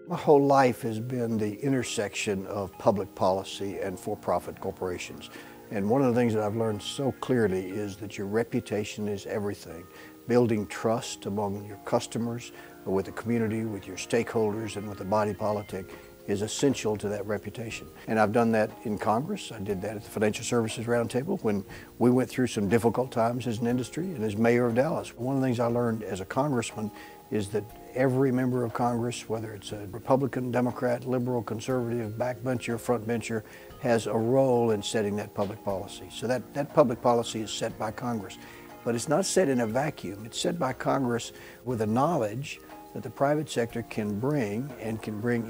My whole life has been the intersection of public policy and for-profit corporations. And one of the things that I've learned so clearly is that your reputation is everything. Building trust among your customers, with the community, with your stakeholders, and with the body politic is essential to that reputation. And I've done that in Congress. I did that at the Financial Services Roundtable when we went through some difficult times as an industry and as mayor of Dallas. One of the things I learned as a congressman is that every member of Congress, whether it's a Republican, Democrat, liberal, conservative, backbencher, frontbencher, has a role in setting that public policy. So that public policy is set by Congress. But it's not set in a vacuum. It's set by Congress with a knowledge that the private sector can bring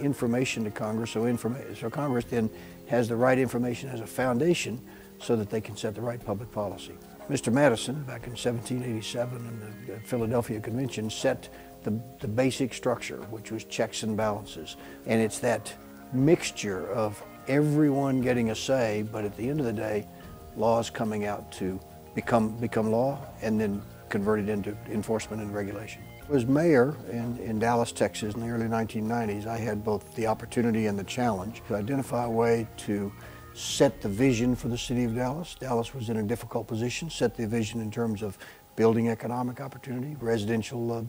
information to Congress, so Congress then has the right information as a foundation so that they can set the right public policy. Mr. Madison, back in 1787 in the Philadelphia Convention, set the basic structure, which was checks and balances. And it's that mixture of everyone getting a say, but at the end of the day, laws coming out to become law and then converted into enforcement and regulation. As mayor in Dallas, Texas in the early 1990s, I had both the opportunity and the challenge to identify a way to set the vision for the city of Dallas. Dallas was in a difficult position, set the vision in terms of building economic opportunity, residential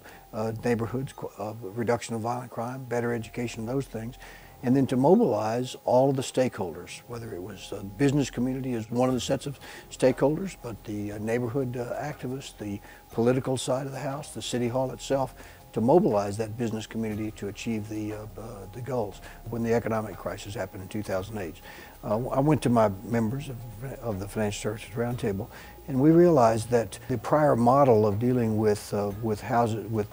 neighborhoods, reduction of violent crime, better education, those things. And then to mobilize all of the stakeholders, whether it was the business community as one of the sets of stakeholders, but the neighborhood activists, the political side of the house, the city hall itself, to mobilize that business community to achieve the goals when the economic crisis happened in 2008. I went to my members of the Financial Services Roundtable, and we realized that the prior model of dealing with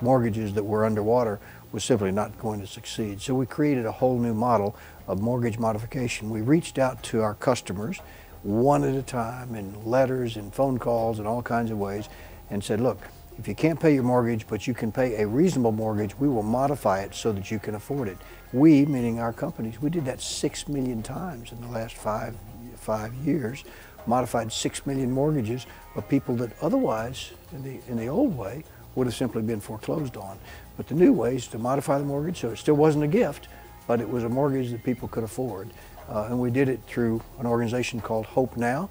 mortgages that were underwater was simply not going to succeed. So we created a whole new model of mortgage modification. We reached out to our customers one at a time in letters and phone calls and all kinds of ways and said, look, if you can't pay your mortgage but you can pay a reasonable mortgage, we will modify it so that you can afford it. We, meaning our companies, we did that 6 million times in the last five years, modified 6 million mortgages of people that otherwise, in the old way, would have simply been foreclosed on. But the new way is to modify the mortgage so it still wasn't a gift, but it was a mortgage that people could afford. And we did it through an organization called Hope Now.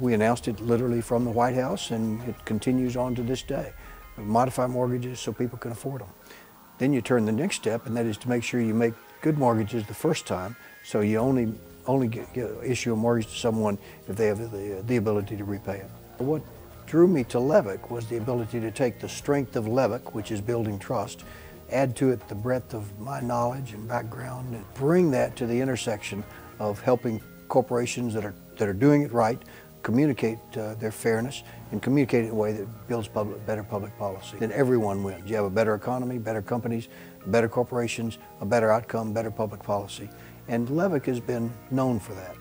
We announced it literally from the White House, and it continues on to this day. Modify mortgages so people can afford them. Then you turn the next step, and that is to make sure you make good mortgages the first time, so you only issue a mortgage to someone if they have the ability to repay it. What drew me to LEVICK was the ability to take the strength of LEVICK, which is building trust, add to it the breadth of my knowledge and background, and bring that to the intersection of helping corporations that are doing it right communicate their fairness and communicate it in a way that builds better public policy. Then everyone wins. You have a better economy, better companies, better corporations, a better outcome, better public policy. And LEVICK has been known for that.